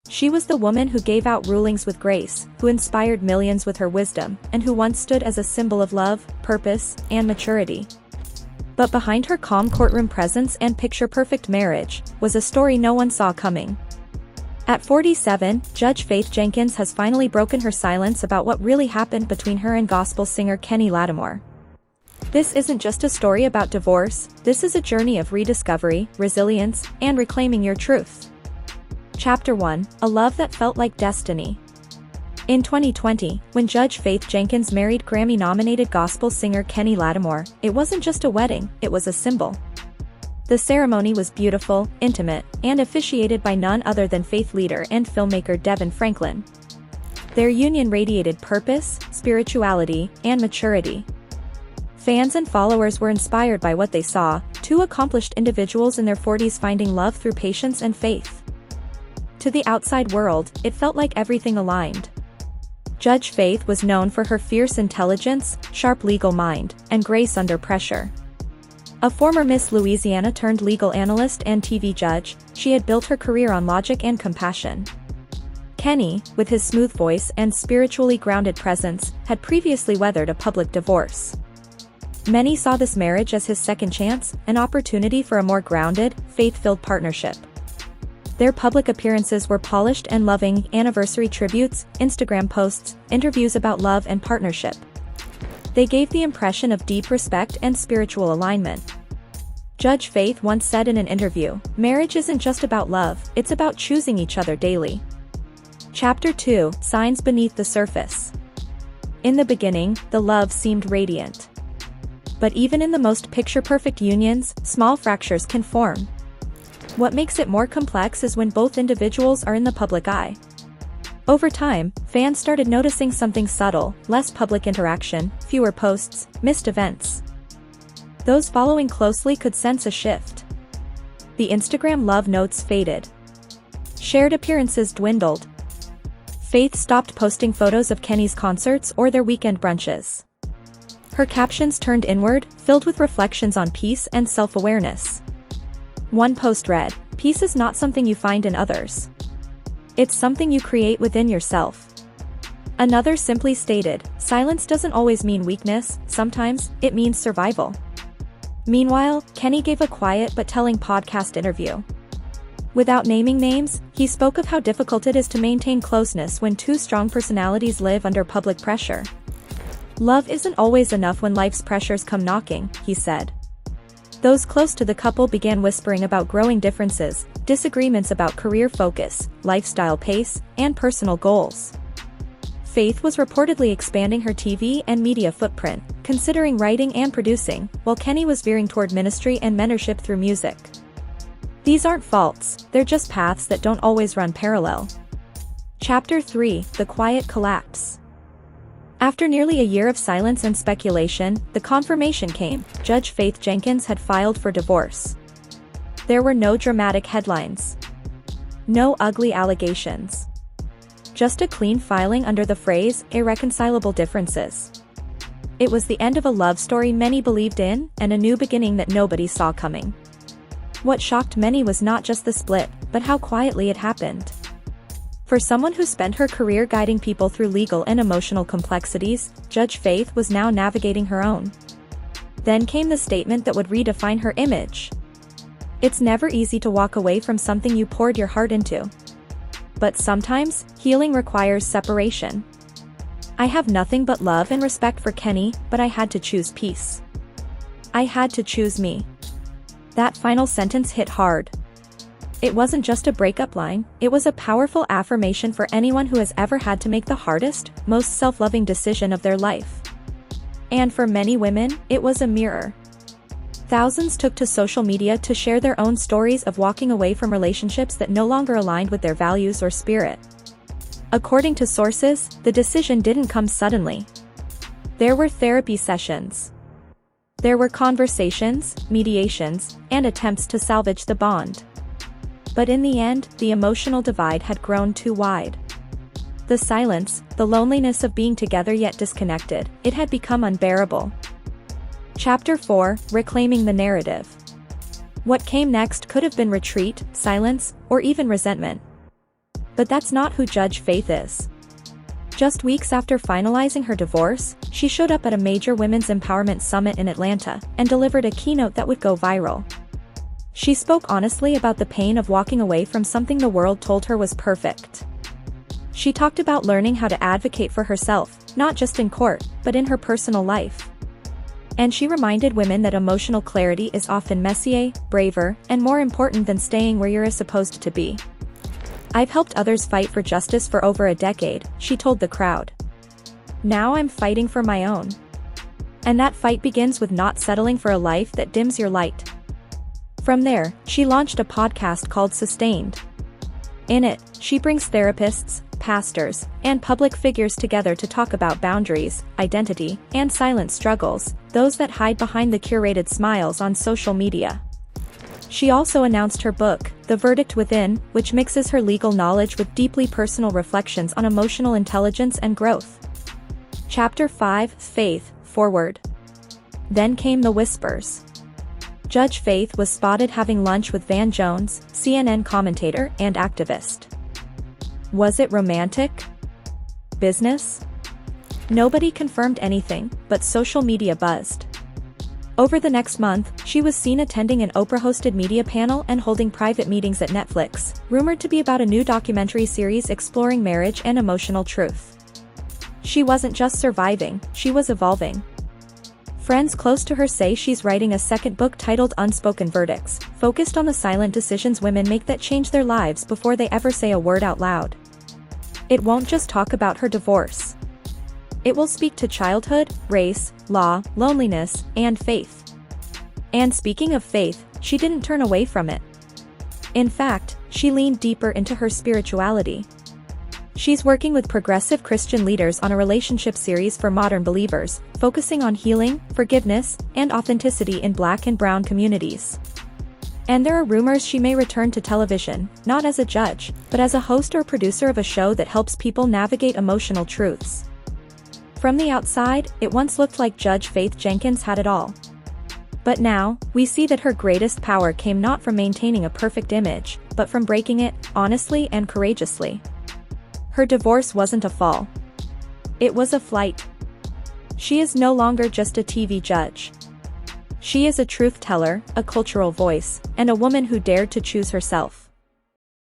She was the woman who gave out rulings with grace, who inspired millions with her wisdom, and who once stood as a symbol of love, purpose, and maturity. But behind her calm courtroom presence and picture-perfect marriage, was a story no one saw coming. At 47, Judge Faith Jenkins has finally broken her silence about what really happened between her and gospel singer Kenny Lattimore. This isn't just a story about divorce, this is a journey of rediscovery, resilience, and reclaiming your truth. Chapter 1, A Love That Felt Like Destiny. In 2020, when Judge Faith Jenkins married Grammy-nominated gospel singer Kenny Lattimore, it wasn't just a wedding, it was a symbol. The ceremony was beautiful, intimate, and officiated by none other than faith leader and filmmaker Devin Franklin. Their union radiated purpose, spirituality, and maturity. Fans and followers were inspired by what they saw, two accomplished individuals in their 40s finding love through patience and faith. To the outside world, it felt like everything aligned. Judge Faith was known for her fierce intelligence, sharp legal mind, and grace under pressure. A former Miss Louisiana-turned-legal analyst and TV judge, she had built her career on logic and compassion. Kenny, with his smooth voice and spiritually grounded presence, had previously weathered a public divorce. Many saw this marriage as his second chance, an opportunity for a more grounded, faith-filled partnership. Their public appearances were polished and loving, anniversary tributes, Instagram posts, interviews about love and partnership. They gave the impression of deep respect and spiritual alignment. Judge Faith once said in an interview, "Marriage isn't just about love, it's about choosing each other daily." Chapter 2, Signs Beneath the Surface. In the beginning, the love seemed radiant. But even in the most picture-perfect unions, small fractures can form. What makes it more complex is when both individuals are in the public eye. Over time, fans started noticing something subtle: less public interaction, fewer posts, missed events. Those following closely could sense a shift. The Instagram love notes faded. Shared appearances dwindled. Faith stopped posting photos of Kenny's concerts or their weekend brunches. Her captions turned inward, filled with reflections on peace and self-awareness. One post read, "Peace is not something you find in others. It's something you create within yourself." Another simply stated, "Silence doesn't always mean weakness, sometimes it means survival." Meanwhile, Kenny gave a quiet but telling podcast interview. Without naming names, he spoke of how difficult it is to maintain closeness when two strong personalities live under public pressure. "Love isn't always enough when life's pressures come knocking," he said. Those close to the couple began whispering about growing differences, disagreements about career focus, lifestyle pace, and personal goals. Faith was reportedly expanding her TV and media footprint, considering writing and producing, while Kenny was veering toward ministry and mentorship through music. These aren't faults, they're just paths that don't always run parallel. Chapter 3, The Quiet Collapse. After nearly a year of silence and speculation, the confirmation came: Judge Faith Jenkins had filed for divorce. There were no dramatic headlines. No ugly allegations. Just a clean filing under the phrase, "irreconcilable differences." It was the end of a love story many believed in, and a new beginning that nobody saw coming. What shocked many was not just the split, but how quietly it happened. For someone who spent her career guiding people through legal and emotional complexities, Judge Faith was now navigating her own. Then came the statement that would redefine her image. "It's never easy to walk away from something you poured your heart into. But sometimes, healing requires separation. I have nothing but love and respect for Kenny, but I had to choose peace. I had to choose me." That final sentence hit hard. It wasn't just a breakup line, it was a powerful affirmation for anyone who has ever had to make the hardest, most self-loving decision of their life. And for many women, it was a mirror. Thousands took to social media to share their own stories of walking away from relationships that no longer aligned with their values or spirit. According to sources, the decision didn't come suddenly. There were therapy sessions. There were conversations, mediations, and attempts to salvage the bond. But in the end, the emotional divide had grown too wide. The silence, the loneliness of being together yet disconnected, it had become unbearable. Chapter 4, Reclaiming the Narrative. What came next could have been retreat, silence, or even resentment. But that's not who Judge Faith is. Just weeks after finalizing her divorce, she showed up at a major women's empowerment summit in Atlanta and delivered a keynote that would go viral. She spoke honestly about the pain of walking away from something the world told her was perfect. She talked about learning how to advocate for herself, not just in court, but in her personal life. And she reminded women that emotional clarity is often messier, braver, and more important than staying where you're supposed to be. "I've helped others fight for justice for over a decade," she told the crowd. "Now I'm fighting for my own. And that fight begins with not settling for a life that dims your light." From there, she launched a podcast called Sustained. In it, she brings therapists, pastors, and public figures together to talk about boundaries, identity, and silent struggles, those that hide behind the curated smiles on social media. She also announced her book, The Verdict Within, which mixes her legal knowledge with deeply personal reflections on emotional intelligence and growth. Chapter 5, Faith, Forward. Then came the whispers. Judge Faith was spotted having lunch with Van Jones, CNN commentator and activist. Was it romantic? Business? Nobody confirmed anything, but social media buzzed. Over the next month, she was seen attending an Oprah-hosted media panel and holding private meetings at Netflix, rumored to be about a new documentary series exploring marriage and emotional truth. She wasn't just surviving, she was evolving. Friends close to her say she's writing a second book titled Unspoken Verdicts, focused on the silent decisions women make that change their lives before they ever say a word out loud. It won't just talk about her divorce. It will speak to childhood, race, law, loneliness, and faith. And speaking of faith, she didn't turn away from it. In fact, she leaned deeper into her spirituality. She's working with progressive Christian leaders on a relationship series for modern believers, focusing on healing, forgiveness, and authenticity in Black and Brown communities. And there are rumors she may return to television, not as a judge, but as a host or producer of a show that helps people navigate emotional truths. From the outside, it once looked like Judge Faith Jenkins had it all. But now, we see that her greatest power came not from maintaining a perfect image, but from breaking it, honestly and courageously. Her divorce wasn't a fall. It was a flight. She is no longer just a TV judge. She is a truth teller, a cultural voice, and a woman who dared to choose herself.